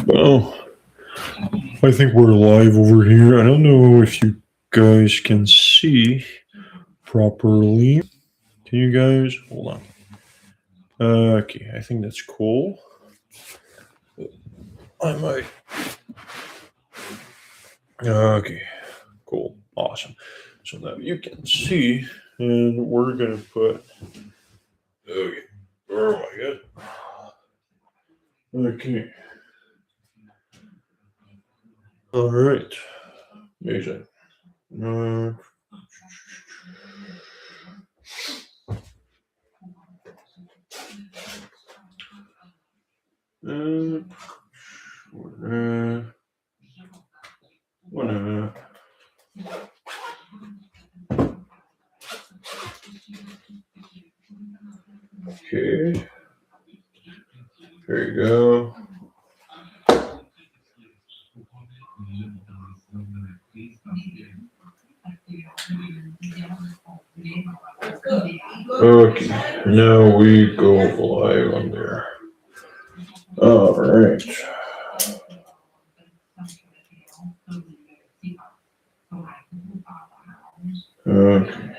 Well, I think we're live over here. I don't know if you guys can see properly. Can you guys hold on? Okay, I think that's cool. I might. Okay, cool, awesome. So now you can see, and we're gonna put. Okay. Oh my god. Okay. All right. Amazing. Uh, uh, uh, uh, okay. There you go. Okay. Now we go live on there. All right. Okay.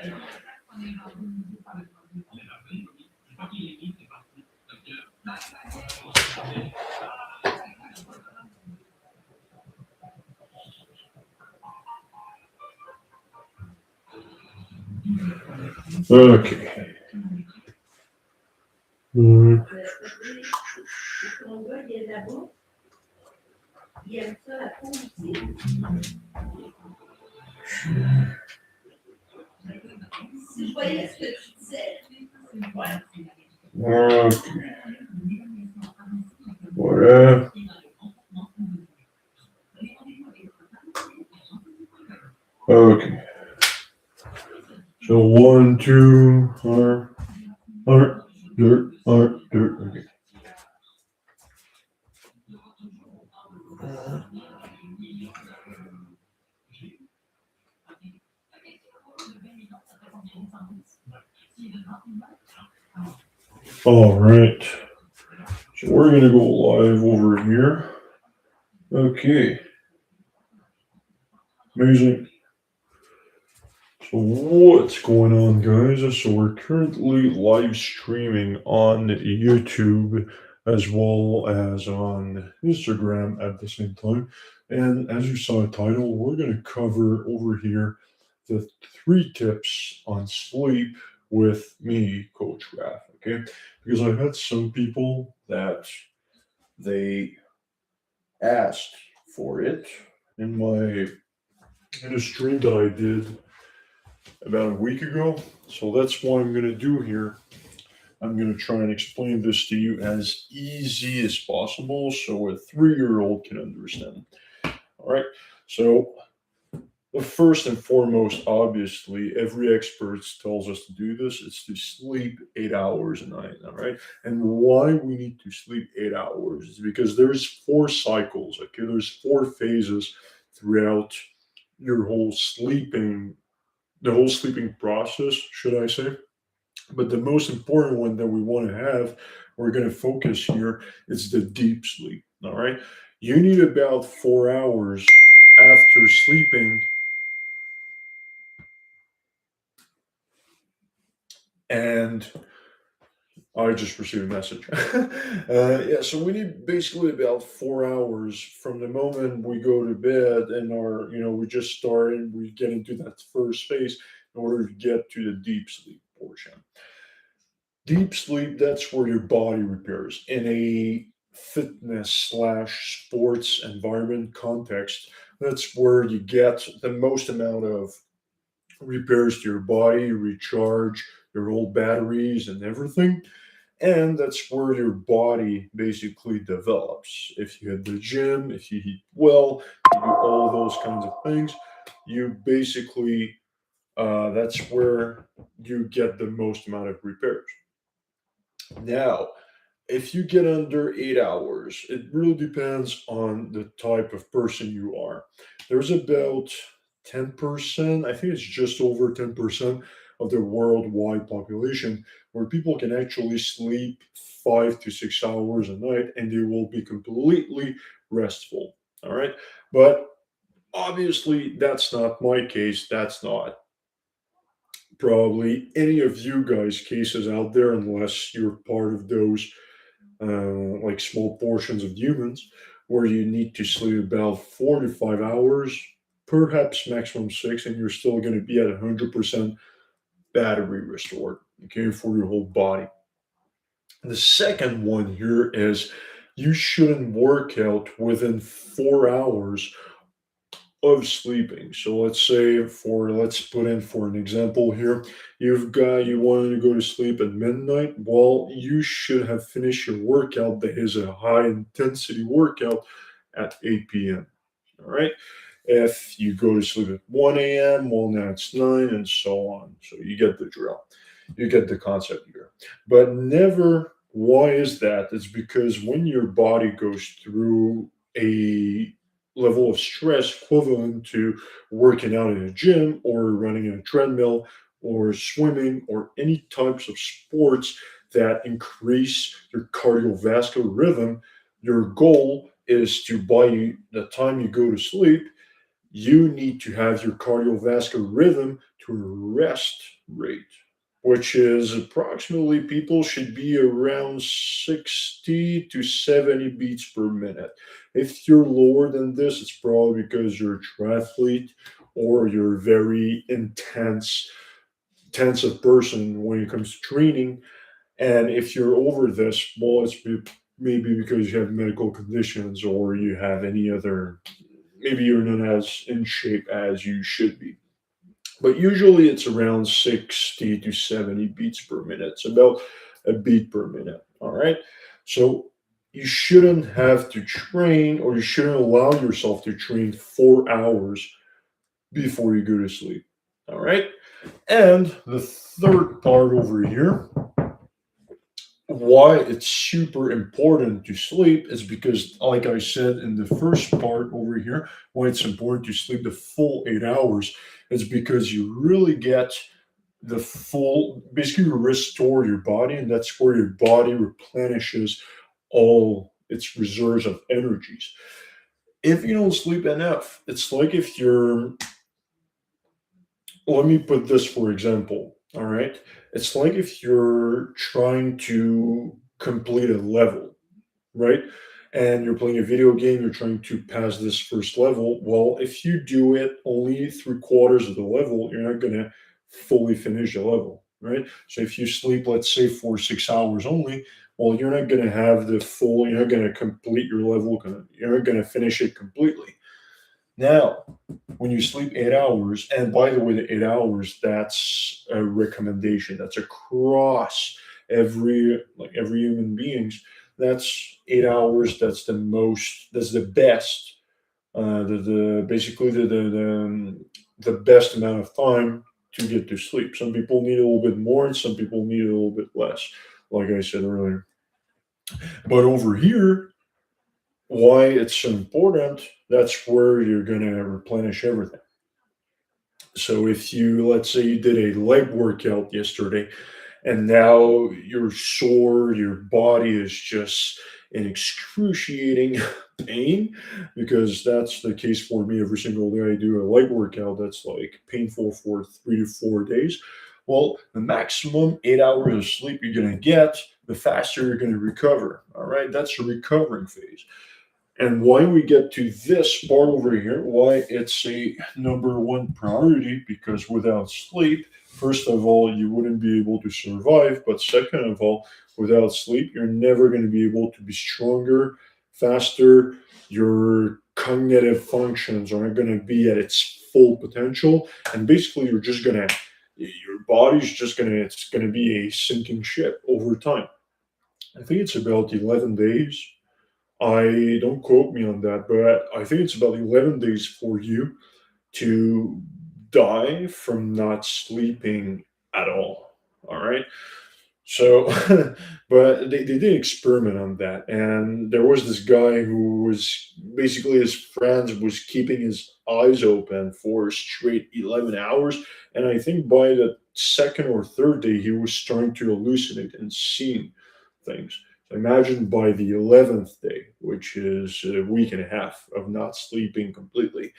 Okay. Mm, okay. Whatever. Okay. So one, two, R, dirt, R, dirt. Okay. All right. So we're gonna go live over here. Okay. Amazing. So what's going on, guys? So we're currently live streaming on YouTube as well as on Instagram at the same time. And as you saw the title, we're going to cover over here the 3 tips on sleep with me, Coach Raph. Okay, because I've had some people that they asked for it in a stream that I did about a week ago. So that's what I'm going to do here. I'm going to try and explain this to you as easy as possible so a 3-year-old can understand. All right. So, the first and foremost, obviously, every expert tells us to do this. It's to sleep 8 hours a night. All right. And why we need to sleep 8 hours is because there's 4 cycles. Okay. There's 4 phases throughout your whole sleeping the whole sleeping process, should I say. But the most important one that we want to have, we're going to focus here, is the deep sleep. All right. You need about 4 hours after sleeping. And I just received a message. Yeah, so we need basically about 4 hours from the moment we go to bed and we just start and we get into that first phase in order to get to the deep sleep portion. Deep sleep, that's where your body repairs. In a fitness slash sports environment context, that's where you get the most amount of repairs to your body, recharge your old batteries and everything. And that's where your body basically develops. If you hit the gym, if you eat well, you do all those kinds of things, you basically, that's where you get the most amount of repairs. Now, if you get under 8 hours, it really depends on the type of person you are. There's about 10%, I think it's just over 10% of the worldwide population where people can actually sleep 5 to 6 hours a night and they will be completely restful. All right. But obviously, that's not my case. That's not probably any of you guys' cases out there, unless you're part of those like small portions of humans where you need to sleep about 4 to 5 hours, perhaps maximum six, and you're still going to be at 100% battery restored, okay, for your whole body. The second one here is you shouldn't work out within 4 hours of sleeping. So let's put in for an example here. You wanted to go to sleep at midnight. Well, you should have finished your workout that is a high intensity workout at 8 p.m. All right. If you go to sleep at 1 a.m., well, now it's 9 and so on. So you get the drill. You get the concept here. But never, why is that? It's because when your body goes through a level of stress equivalent to working out in a gym or running in a treadmill or swimming or any types of sports that increase your cardiovascular rhythm, your goal is to by the time you go to sleep, you need to have your cardiovascular rhythm to a rest rate, which is approximately people should be around 60 to 70 beats per minute. If you're lower than this, it's probably because you're a triathlete or you're very intensive person when it comes to training. And if you're over this, well, maybe because you have medical conditions or you have any other, maybe you're not as in shape as you should be. But usually it's around 60 to 70 beats per minute. It's about a beat per minute. All right. So you shouldn't have to train or you shouldn't allow yourself to train 4 hours before you go to sleep. All right. And the third part over here, why it's super important to sleep is because, like I said in the first part over here, why it's important to sleep the full 8 hours is because you really get the full, basically, you restore your body, and that's where your body replenishes all its reserves of energies. If you don't sleep enough, it's like if you're, let me put this for example, all right? It's like if you're trying to complete a level, right? And you're playing a video game, you're trying to pass this first level. Well, if you do it only 3 quarters of the level, you're not going to fully finish the level, right? So if you sleep, let's say, for 6 hours only, well, you're not going to have the full, you're not going to complete your level, you're not going to finish it completely. Now, when you sleep 8 hours, and by the way, the 8 hours, that's a recommendation. That's across every human beings. That's 8 hours. That's the most. That's the best. The basically the best amount of time to get to sleep. Some people need a little bit more, and some people need a little bit less. Like I said earlier. But over here, why it's so important? That's where you're gonna replenish everything. So if you, let's say you did a leg workout yesterday and now you're sore, your body is just in excruciating pain, because that's the case for me every single day I do a leg workout that's like painful for 3 to 4 days. Well, the maximum 8 hours of sleep you're going to get, the faster you're going to recover. All right, that's the recovering phase. And why we get to this part over here, why it's a number one priority, because without sleep, first of all, you wouldn't be able to survive. But second of all, without sleep, you're never going to be able to be stronger, faster. Your cognitive functions aren't going to be at its full potential. And basically, your body's just going to, it's going to be a sinking ship over time. I think it's about 11 days. I don't quote me on that, but I think it's about 11 days for you to die from not sleeping at all. All right. So, but they did experiment on that, and there was this guy who was basically his friends was keeping his eyes open for straight 11 hours, and I think by the second or third day, he was starting to hallucinate and seeing things. So imagine by the 11th day, which is a week and a half of not sleeping completely,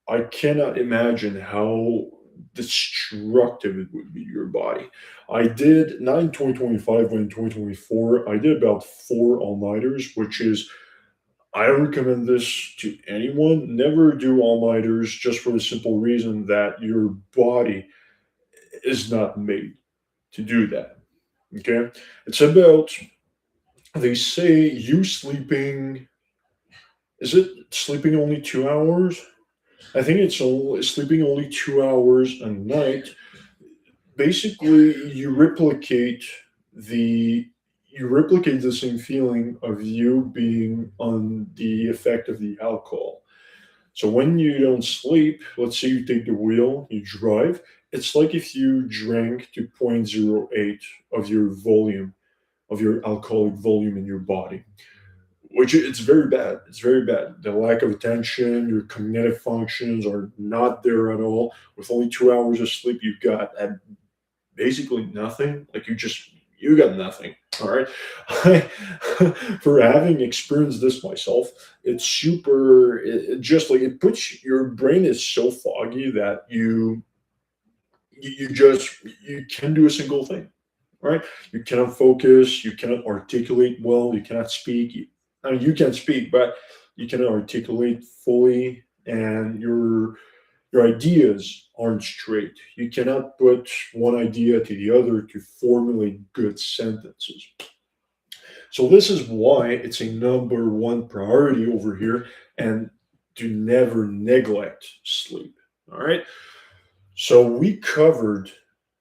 I cannot imagine how destructive it would be to your body. I did, not in 2025, but in 2024, I did about four all-nighters, which is, I recommend this to anyone. Never do all-nighters just for the simple reason that your body is not made to do that. Okay? It's about, they say you sleeping, is it sleeping only 2 hours? I think it's only sleeping only 2 hours a night. Basically, the you replicate the same feeling of you being on the effect of the alcohol. So when you don't sleep, let's say you take the wheel, you drive, it's like if you drank to 0.08 of your volume, of your alcoholic volume in your body, which it's very bad. It's very bad. The lack of attention, your cognitive functions are not there at all. With only 2 hours of sleep, you've got basically nothing. Like you got nothing. All right. I, for having experienced this myself, it's super. It just like it puts your brain is so foggy that you just you can do a single thing, right? You cannot focus, you cannot articulate well, you cannot speak. I mean, you can speak, but you cannot articulate fully, and your ideas aren't straight. You cannot put one idea to the other to formulate good sentences. So this is why it's a number one priority over here, and do never neglect sleep. All right. So we covered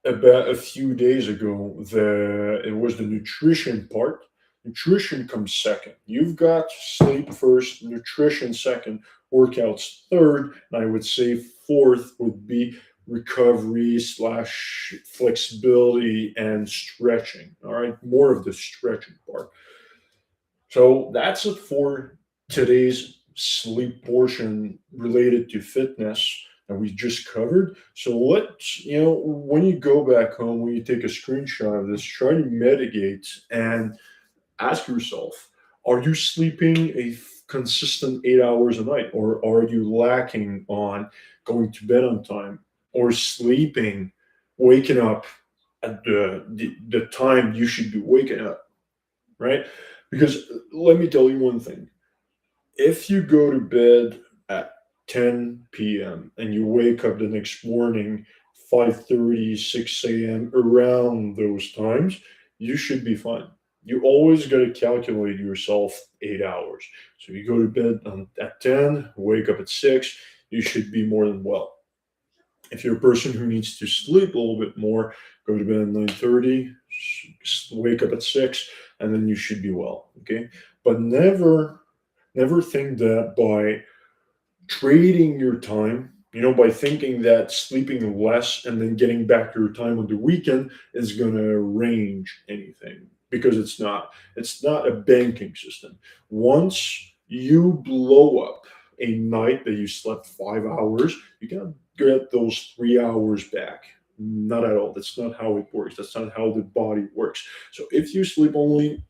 about a few days ago the it was the nutrition part. Nutrition comes second. You've got sleep first, nutrition second, workouts third, and I would say fourth would be recovery slash flexibility and stretching. All right, more of the stretching part. So that's it for today's sleep portion related to fitness that we just covered. So let's, when you go back home, when you take a screenshot of this, try to mitigate and ask yourself, are you sleeping consistent 8 hours a night, or are you lacking on going to bed on time, or sleeping, waking up at the time you should be waking up, right? Because let me tell you one thing. If you go to bed at 10 p.m. and you wake up the next morning 5:30, 6 a.m., around those times, you should be fine. You always got to calculate yourself 8 hours. So you go to bed at 10, wake up at 6, you should be more than well. If you're a person who needs to sleep a little bit more, go to bed at 9:30, wake up at 6, and then you should be well. Okay. But never think that by trading your time, by thinking that sleeping less and then getting back to your time on the weekend is going to arrange anything, because it's not. It's not a banking system. Once you blow up a night that you slept 5 hours, you got to get those 3 hours back. Not at all. That's not how it works. That's not how the body works. So if you sleep only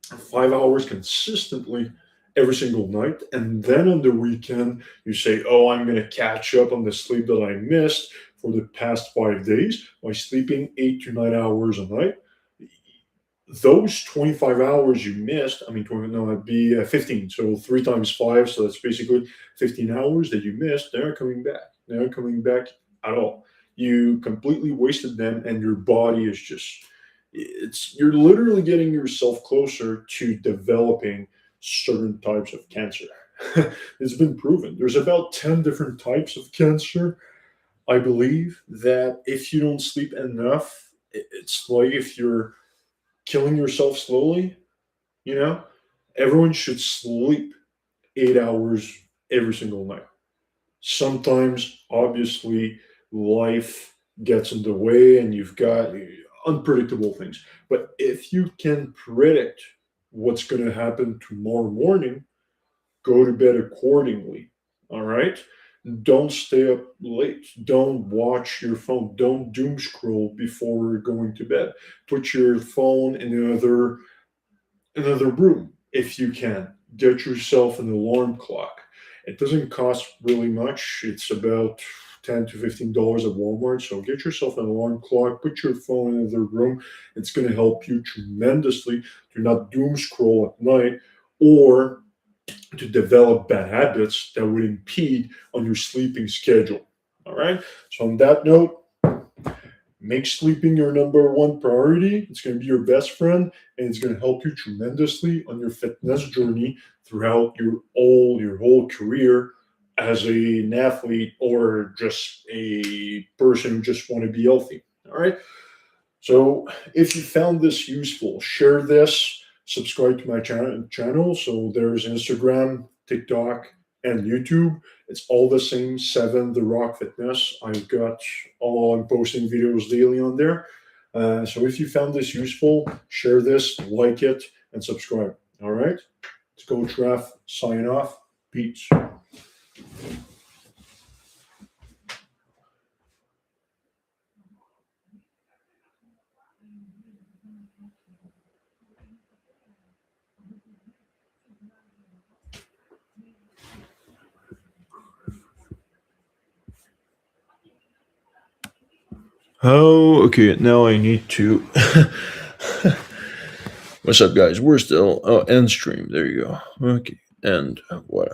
5 hours consistently every single night, and then on the weekend you say, oh, I'm going to catch up on the sleep that I missed for the past 5 days by sleeping 8 to 9 hours a night. Those 25 hours you missed, I mean, 20, no, it'd be 15. So 3 times 5, so that's basically 15 hours that you missed. They're not coming back. They're not coming back at all. You completely wasted them, and your body is just, you're literally getting yourself closer to developing certain types of cancer. It's been proven. There's about 10 different types of cancer. I believe that if you don't sleep enough, it's like if you're killing yourself slowly, you know, everyone should sleep 8 hours every single night. Sometimes, obviously, life gets in the way and you've got unpredictable things. But if you can predict what's going to happen tomorrow morning, go to bed accordingly. All right. don't stay up late. Don't watch your phone. Don't doom scroll before going to bed. Put your phone in another room if you can. Get yourself an alarm clock. It doesn't cost really much. It's about $10 to $15 at Walmart. So get yourself an alarm clock. Put your phone in another room. It's going to help you tremendously to not doom scroll at night or to develop bad habits that would impede on your sleeping schedule. All right. So on that note, make sleeping your number one priority. It's going to be your best friend, and it's going to help you tremendously on your fitness journey throughout your whole career as an athlete or just a person who just want to be healthy. All right. So if you found this useful, share this, subscribe to my channel. So there's Instagram, TikTok, and YouTube. It's all the same, Seven The Rock Fitness. I've got all I'm posting videos daily on there. So if you found this useful, share this, like it, and subscribe. All right. Let's go, Raf. Sign off. Peace. Oh, okay. Now I need to. What's up, guys? We're still end stream. There you go. Okay, and what?